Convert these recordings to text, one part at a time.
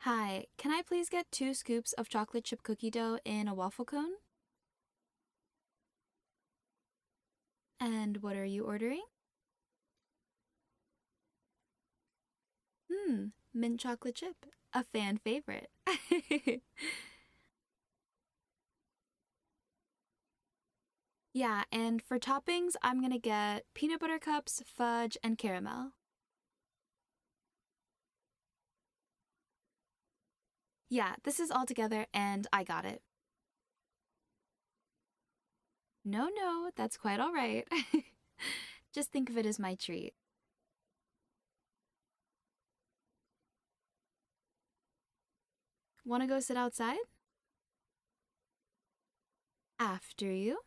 Hi, can I please get 2 scoops of chocolate chip cookie dough in a waffle cone? And what are you ordering? Mint chocolate chip, a fan favorite. Yeah, and for toppings, I'm gonna get peanut butter cups, fudge, and caramel. Yeah, this is all together and I got it. No, that's quite all right. Just think of it as my treat. Wanna go sit outside? After you.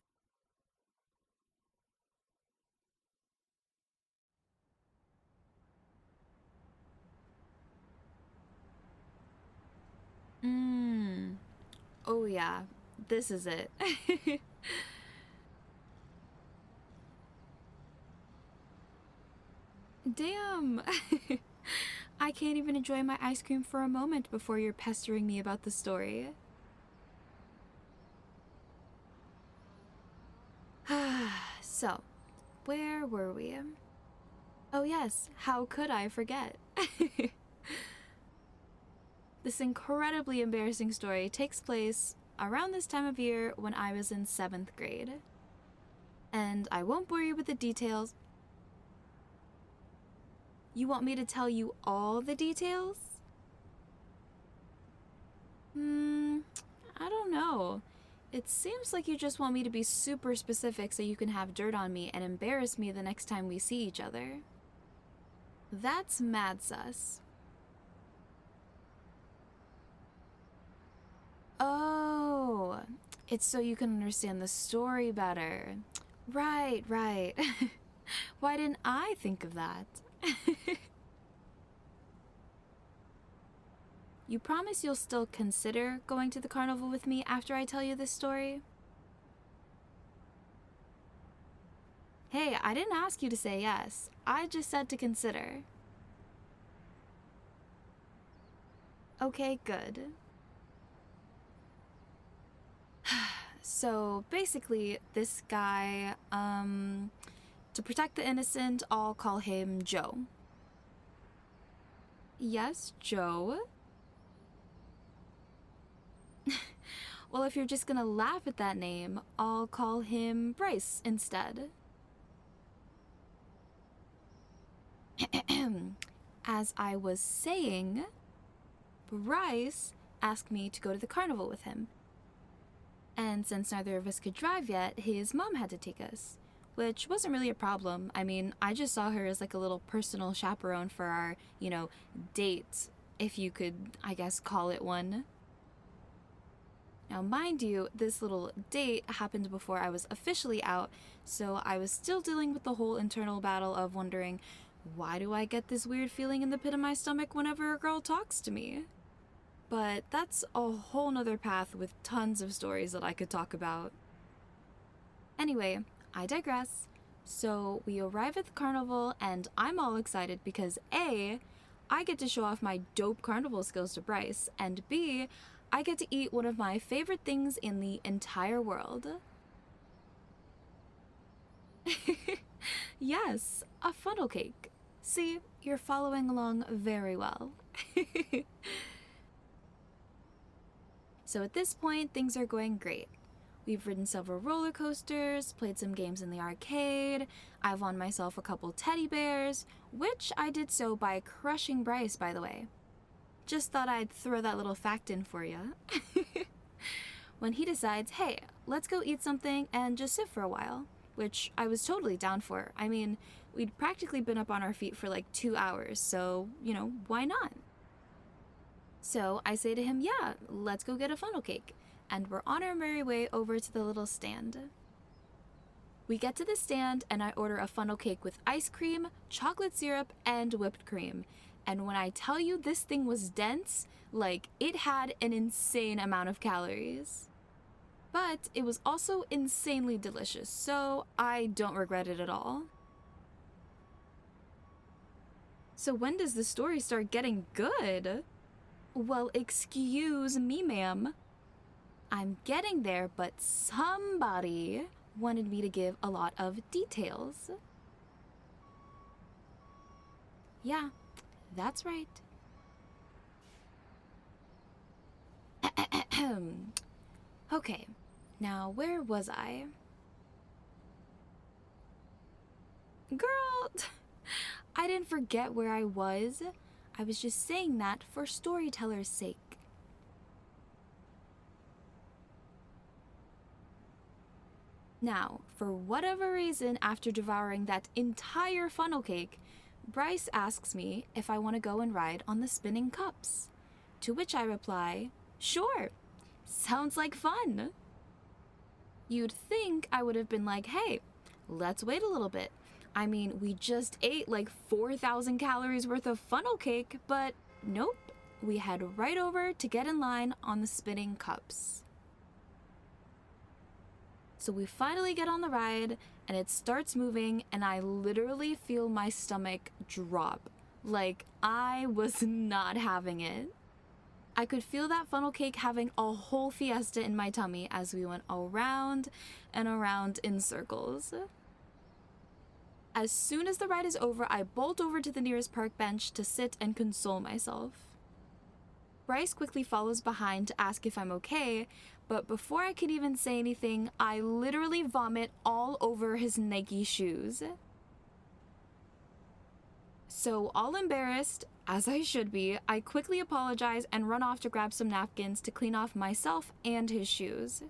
Mmm. Oh yeah, this is it. Damn! I can't even enjoy my ice cream for a moment before you're pestering me about the story. So, where were we? Oh yes, how could I forget? This incredibly embarrassing story takes place around this time of year when I was in 7th grade. And I won't bore you with the details. You want me to tell you all the details? I don't know. It seems like you just want me to be super specific so you can have dirt on me and embarrass me the next time we see each other. That's mad sus. Oh, it's so you can understand the story better. Right. Why didn't I think of that? You promise you'll still consider going to the carnival with me after I tell you this story? Hey, I didn't ask you to say yes. I just said to consider. Okay, good. So basically, this guy, to protect the innocent, I'll call him Joe. Yes, Joe? Well, if you're just gonna laugh at that name, I'll call him Bryce instead. As I was saying, Bryce asked me to go to the carnival with him. And since neither of us could drive yet, his mom had to take us, which wasn't really a problem. I mean, I just saw her as like a little personal chaperone for our, date, if you could, I guess, call it one. Now, mind you, this little date happened before I was officially out, so I was still dealing with the whole internal battle of wondering, why do I get this weird feeling in the pit of my stomach whenever a girl talks to me? But that's a whole nother path with tons of stories that I could talk about. Anyway, I digress. So we arrive at the carnival, and I'm all excited because A, I get to show off my dope carnival skills to Bryce, and B, I get to eat one of my favorite things in the entire world. Yes, a funnel cake. See, you're following along very well. So at this point, things are going great. We've ridden several roller coasters, played some games in the arcade, I've won myself a couple teddy bears, which I did so by crushing Bryce, by the way. Just thought I'd throw that little fact in for you. When he decides, hey, let's go eat something and just sit for a while, which I was totally down for. I mean, we'd practically been up on our feet for like 2 hours, so, why not? So I say to him, yeah, let's go get a funnel cake. And we're on our merry way over to the little stand. We get to the stand and I order a funnel cake with ice cream, chocolate syrup, and whipped cream. And when I tell you this thing was dense, like it had an insane amount of calories. But it was also insanely delicious, so I don't regret it at all. So when does the story start getting good? Well, excuse me, ma'am. I'm getting there, but somebody wanted me to give a lot of details. Yeah, that's right. Okay, now where was I? Girl, I didn't forget where I was. I was just saying that for storyteller's sake. Now, for whatever reason, after devouring that entire funnel cake, Bryce asks me if I want to go and ride on the spinning cups. To which I reply, sure, sounds like fun. You'd think I would have been like, hey, let's wait a little bit. I mean, we just ate like 4,000 calories worth of funnel cake, but nope, we head right over to get in line on the spinning cups. So we finally get on the ride, and it starts moving, and I literally feel my stomach drop. Like, I was not having it. I could feel that funnel cake having a whole fiesta in my tummy as we went around and around in circles. As soon as the ride is over, I bolt over to the nearest park bench to sit and console myself. Bryce quickly follows behind to ask if I'm okay, but before I can even say anything, I literally vomit all over his Nike shoes. So, all embarrassed, as I should be, I quickly apologize and run off to grab some napkins to clean off myself and his shoes.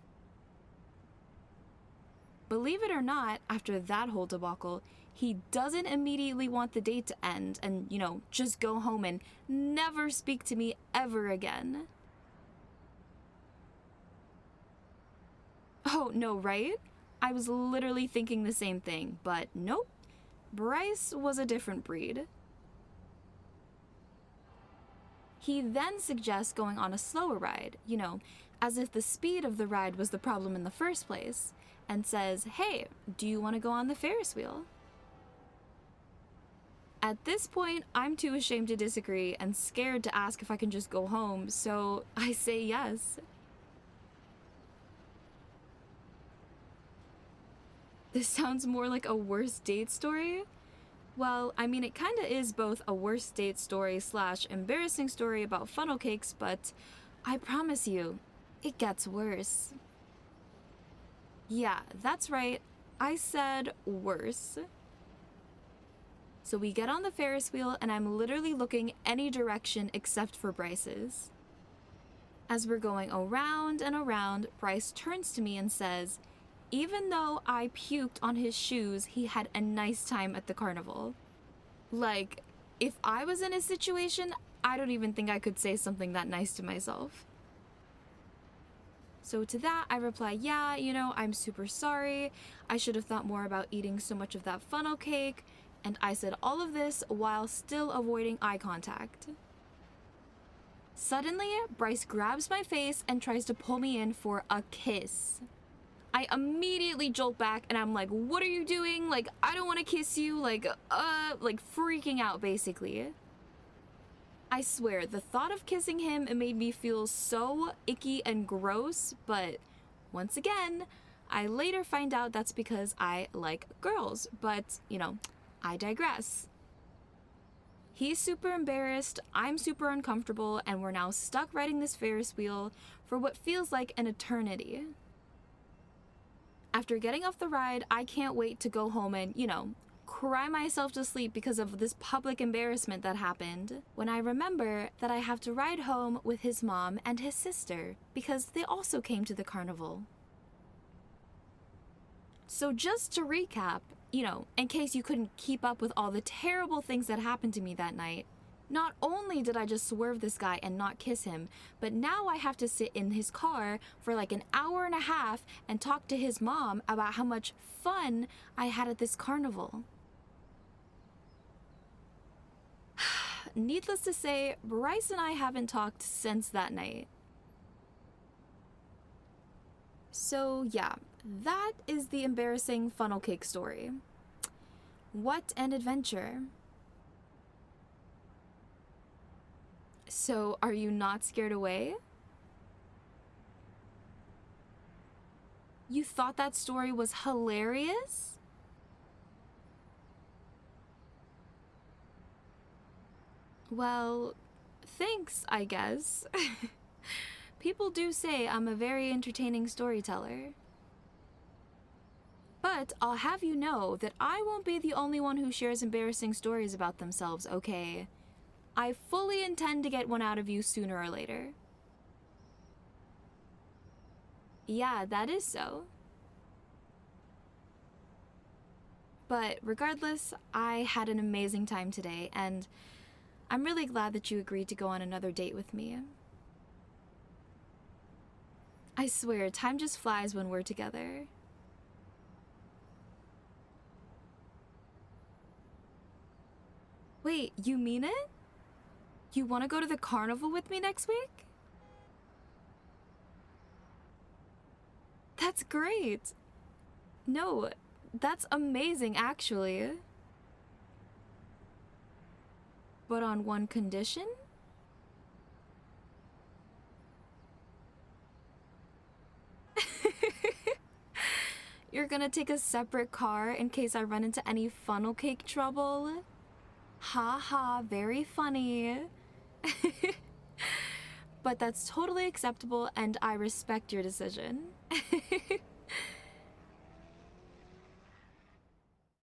Believe it or not, after that whole debacle, he doesn't immediately want the date to end and, just go home and never speak to me ever again. Oh, no, right? I was literally thinking the same thing, but nope. Bryce was a different breed. He then suggests going on a slower ride, as if the speed of the ride was the problem in the first place, and says, hey, do you want to go on the Ferris wheel? At this point, I'm too ashamed to disagree and scared to ask if I can just go home, so I say yes. This sounds more like a worst date story. Well, I mean, it kinda is both a worst date story / embarrassing story about funnel cakes, but I promise you, it gets worse. Yeah, that's right. I said worse. So we get on the Ferris wheel, and I'm literally looking any direction except for Bryce's. As we're going around and around, Bryce turns to me and says, even though I puked on his shoes, he had a nice time at the carnival. Like, if I was in his situation, I don't even think I could say something that nice to myself. So to that, I reply, yeah, I'm super sorry. I should have thought more about eating so much of that funnel cake. And I said all of this while still avoiding eye contact. Suddenly, Bryce grabs my face and tries to pull me in for a kiss. I immediately jolt back and I'm like, what are you doing? Like, I don't want to kiss you. Like freaking out basically. I swear, the thought of kissing him, it made me feel so icky and gross, but once again, I later find out that's because I like girls, but, I digress. He's super embarrassed, I'm super uncomfortable, and we're now stuck riding this Ferris wheel for what feels like an eternity. After getting off the ride, I can't wait to go home and, cry myself to sleep because of this public embarrassment that happened, when I remember that I have to ride home with his mom and his sister because they also came to the carnival. So just to recap, in case you couldn't keep up with all the terrible things that happened to me that night, not only did I just swerve this guy and not kiss him, but now I have to sit in his car for like an hour and a half and talk to his mom about how much fun I had at this carnival. Needless to say, Bryce and I haven't talked since that night. So yeah, that is the embarrassing funnel cake story. What an adventure. So, are you not scared away? You thought that story was hilarious? Well, thanks, I guess. People do say I'm a very entertaining storyteller. But I'll have you know that I won't be the only one who shares embarrassing stories about themselves, okay? I fully intend to get one out of you sooner or later. Yeah, that is so. But regardless, I had an amazing time today, and I'm really glad that you agreed to go on another date with me. I swear, time just flies when we're together. Wait, you mean it? You want to go to the carnival with me next week? That's great! No, that's amazing, actually. But on one condition? You're gonna take a separate car in case I run into any funnel cake trouble? Ha ha, very funny. But that's totally acceptable and I respect your decision.